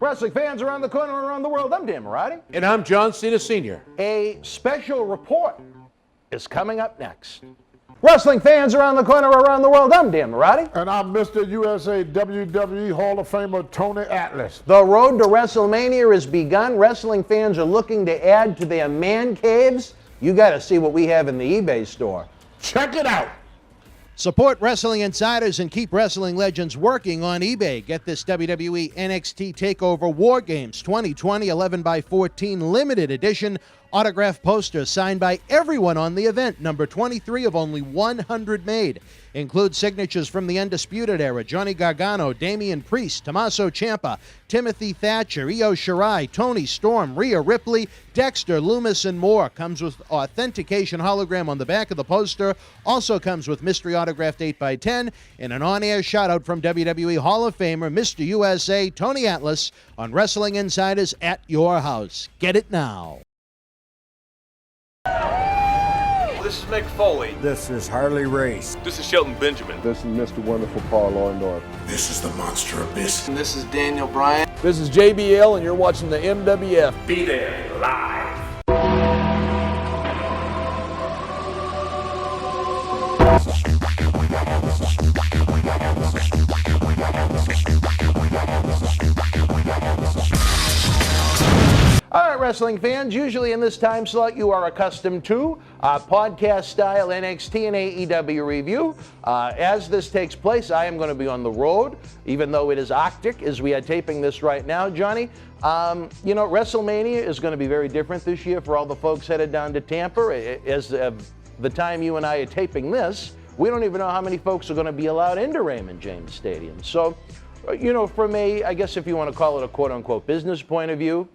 Wrestling fans around the corner, around the world, I'm Dan Marty. And I'm John Cena Sr. A special report is coming up next. Wrestling fans around the corner, around the world, I'm Dan Marty. And I'm Mr. USA WWE Hall of Famer Tony Atlas. The road to WrestleMania has begun. Wrestling fans are looking to add to their man caves. You got to see what we have in the eBay store. Check it out. Support Wrestling Insiders and keep wrestling legends working on eBay. Get this WWE NXT TakeOver War Games 2020 11x14 limited edition autograph poster signed by everyone on the event, number 23 of only 100 made. Includes signatures from the Undisputed Era, Johnny Gargano, Damian Priest, Tommaso Ciampa, Timothy Thatcher, Io Shirai, Tony Storm, Rhea Ripley, Dexter, Loomis, and more. Comes with authentication hologram on the back of the poster. Also comes with mystery autographed 8x10 and an on-air shout-out from WWE Hall of Famer Mr. USA Tony Atlas on Wrestling Insiders at your house. Get it now. This is Mick Foley. This is Harley Race. This is Shelton Benjamin. This is Mr. Wonderful Paul Orndorff. This is the Monster Abyss. And this is Daniel Bryan. This is JBL, and you're watching the MWF. Be there live. All right, wrestling fans, usually in this time slot you are accustomed to podcast-style NXT and AEW review. As this takes place, I am going to be on the road, even though it is Arctic as we are taping this right now. Johnny, WrestleMania is going to be very different this year for all the folks headed down to Tampa. As of the time you and I are taping this, we don't even know how many folks are going to be allowed into Raymond James Stadium. So, from I guess if you want to call it a quote-unquote business point of view,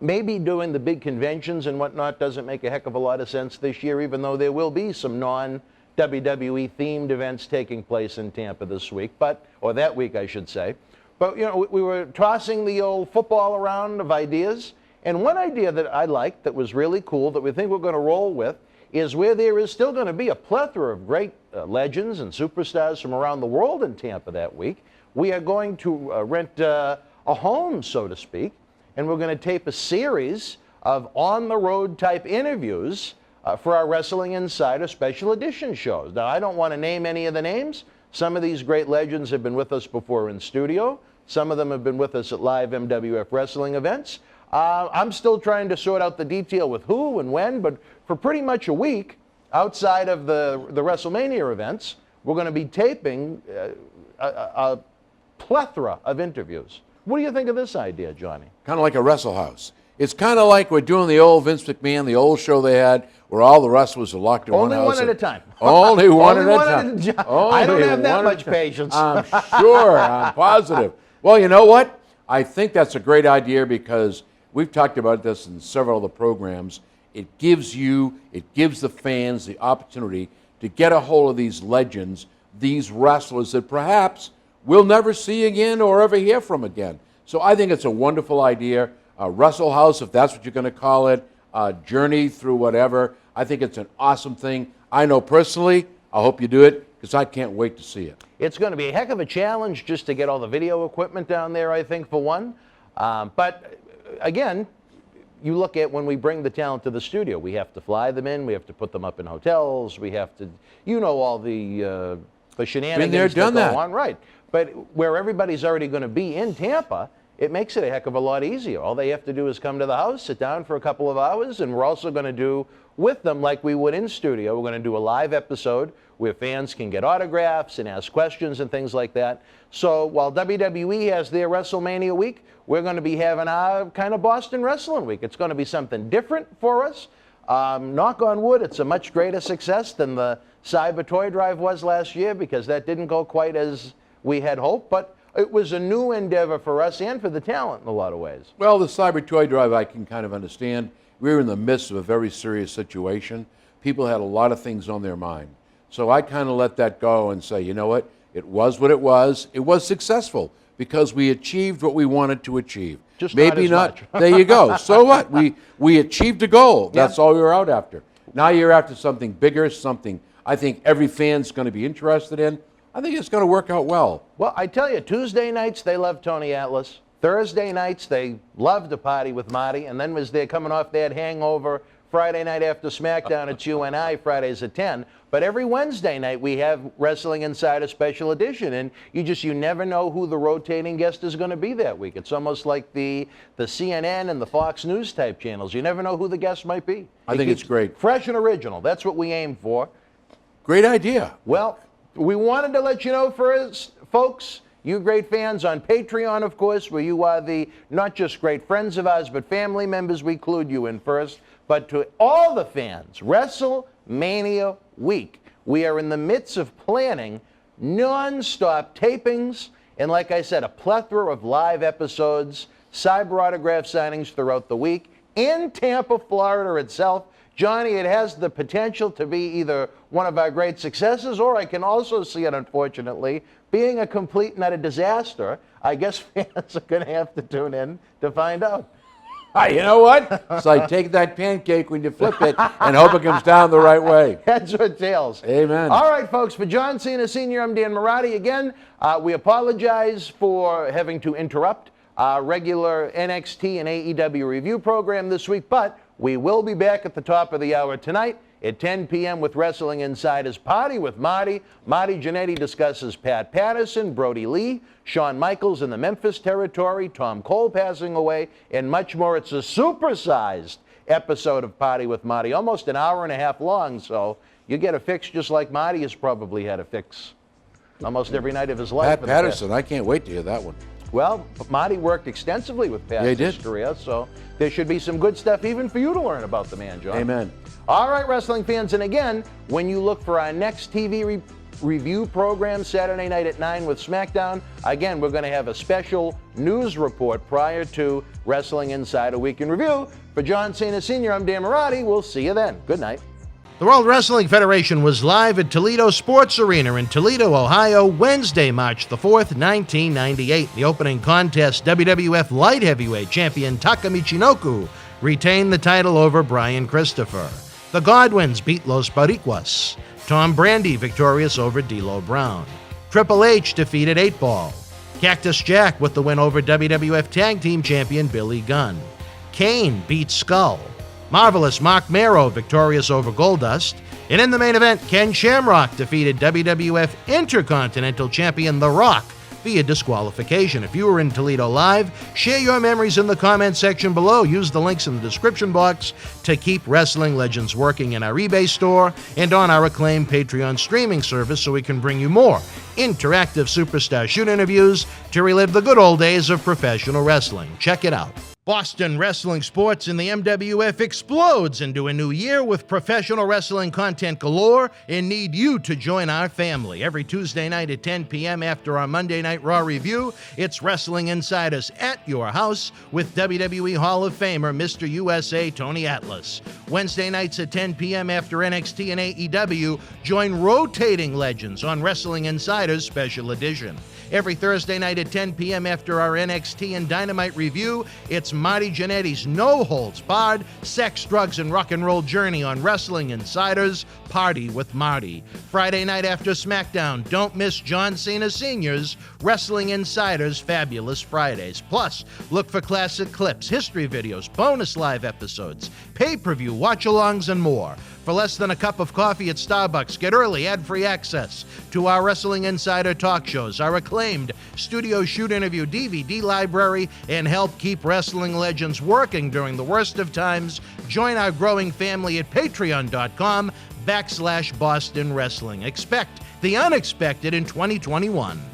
maybe doing the big conventions and whatnot doesn't make a heck of a lot of sense this year, even though there will be some non-WWE themed events taking place in Tampa this week, or that week, I should say. But, we were tossing the old football around of ideas, and one idea that I liked that was really cool that we think we're going to roll with is where there is still going to be a plethora of great legends and superstars from around the world in Tampa that week. We are going to rent a home, so to speak, and we're going to tape a series of on-the-road type interviews for our Wrestling Insider special edition shows. Now, I don't want to name any of the names. Some of these great legends have been with us before in studio. Some of them have been with us at live MWF wrestling events. I'm still trying to sort out the detail with who and when, but for pretty much a week, outside of the WrestleMania events, we're going to be taping a plethora of interviews. What do you think of this idea, Johnny? Kind of like a wrestle house. It's kind of like we're doing the old Vince McMahon, the old show they had, where all the wrestlers are locked in one house. Only one at a time. Only one at a time. I don't have that much patience. I'm sure. I'm positive. Well, you know what? I think that's a great idea because we've talked about this in several of the programs. It gives the fans the opportunity to get a hold of these legends, these wrestlers that perhaps we'll never see again or ever hear from again. So I think it's a wonderful idea. Wrestle House, if that's what you're going to call it, journey through whatever. I think it's an awesome thing. I know personally, I hope you do it because I can't wait to see it. It's going to be a heck of a challenge just to get all the video equipment down there, I think, for one. But again, you look at when we bring the talent to the studio, we have to fly them in, we have to put them up in hotels, we have to, all the shenanigans Been there, done that go that. on. Right. But where everybody's already going to be in Tampa, it makes it a heck of a lot easier. All they have to do is come to the house, sit down for a couple of hours, and we're also going to do with them like we would in studio. We're going to do a live episode where fans can get autographs and ask questions and things like that. So while WWE has their WrestleMania week, we're going to be having our kind of Boston Wrestling week. It's going to be something different for us. Knock on wood, it's a much greater success than the Cyber Toy Drive was last year because that didn't go quite as we had hoped, but it was a new endeavor for us and for the talent in a lot of ways. Well, the Cyber Toy Drive I can kind of understand. We were in the midst of a very serious situation. People had a lot of things on their mind. So I kind of let that go and say, you know what? It was what it was. It was successful because we achieved what we wanted to achieve. Just maybe not. There you go. So what? We achieved a goal. Yeah. That's all we were out after. Now you're after something bigger, something I think every fan's going to be interested in. I think it's going to work out well. Well, I tell you, Tuesday nights, they love Tony Atlas. Thursday nights, they love to party with Marty, and then as they're coming off that hangover Friday night after SmackDown, it's you and I, Fridays at 10. But every Wednesday night, we have Wrestling Insider Special Edition, and you never know who the rotating guest is going to be that week. It's almost like the CNN and the Fox News type channels. You never know who the guest might be. I think it's great. Fresh and original. That's what we aim for. Great idea. Well, we wanted to let you know first, folks, you great fans on Patreon, of course, where you are the not just great friends of ours, but family members, we include you in first. But to all the fans, WrestleMania week, we are in the midst of planning non-stop tapings, and like I said, a plethora of live episodes, cyber autograph signings throughout the week in Tampa, Florida itself. Johnny, it has the potential to be either one of our great successes, or I can also see it, unfortunately, being a complete and utter disaster. I guess fans are going to have to tune in to find out. You know what? It's like take that pancake when you flip it and hope it comes down the right way. Heads or tails. Amen. All right, folks, for John Cena Sr., I'm Dan Marati. Again, we apologize for having to interrupt our regular NXT and AEW review program this week, but we will be back at the top of the hour tonight at 10 p.m. with Wrestling Insider's Party with Marty. Marty Jannetty discusses Pat Patterson, Brody Lee, Shawn Michaels in the Memphis territory, Tom Cole passing away, and much more. It's a supersized episode of Party with Marty, almost an hour and a half long, so you get a fix just like Marty has probably had a fix almost every night of his life. Pat Patterson, I can't wait to hear that one. Well, Marty worked extensively with Pat's career, so there should be some good stuff even for you to learn about the man, John. Amen. All right, wrestling fans, and again, when you look for our next TV review program Saturday night at 9 with SmackDown, again, we're going to have a special news report prior to Wrestling Insider Week in Review. For John Cena Sr., I'm Dan Marati. We'll see you then. Good night. The World Wrestling Federation was live at Toledo Sports Arena in Toledo, Ohio, Wednesday, March the 4th, 1998. The opening contest, WWF Light Heavyweight Champion Taka Michinoku retained the title over Brian Christopher. The Godwins beat Los Boricuas. Tom Brandi victorious over D'Lo Brown. Triple H defeated 8-Ball. Cactus Jack with the win over WWF Tag Team Champion Billy Gunn. Kane beat Skull. Marvelous Mark Mero victorious over Goldust. And in the main event, Ken Shamrock defeated WWF Intercontinental Champion The Rock via disqualification. If you were in Toledo live, share your memories in the comment section below. Use the links in the description box to keep Wrestling Legends working in our eBay store and on our acclaimed Patreon streaming service so we can bring you more interactive superstar shoot interviews to relive the good old days of professional wrestling. Check it out. Boston Wrestling Sports in the MWF explodes into a new year with professional wrestling content galore and need you to join our family. Every Tuesday night at 10 p.m. after our Monday Night Raw review, it's Wrestling Insiders at your house with WWE Hall of Famer Mr. USA Tony Atlas. Wednesday nights at 10 p.m. after NXT and AEW, join rotating legends on Wrestling Insiders Special Edition. Every Thursday night at 10 p.m. after our NXT and Dynamite review, it's Marty Jannetty's No Holds Barred Sex, Drugs, and Rock and Roll journey on Wrestling Insiders Party with Marty. Friday night after SmackDown, don't miss John Cena Sr.'s Wrestling Insiders Fabulous Fridays. Plus, look for classic clips, history videos, bonus live episodes, pay-per-view, watch-alongs, and more. For less than a cup of coffee at Starbucks, get early ad-free access to our Wrestling Insider talk shows, our acclaimed studio shoot interview DVD library, and help keep wrestling legends working during the worst of times. Join our growing family at patreon.com/Boston Wrestling. Expect the unexpected in 2021.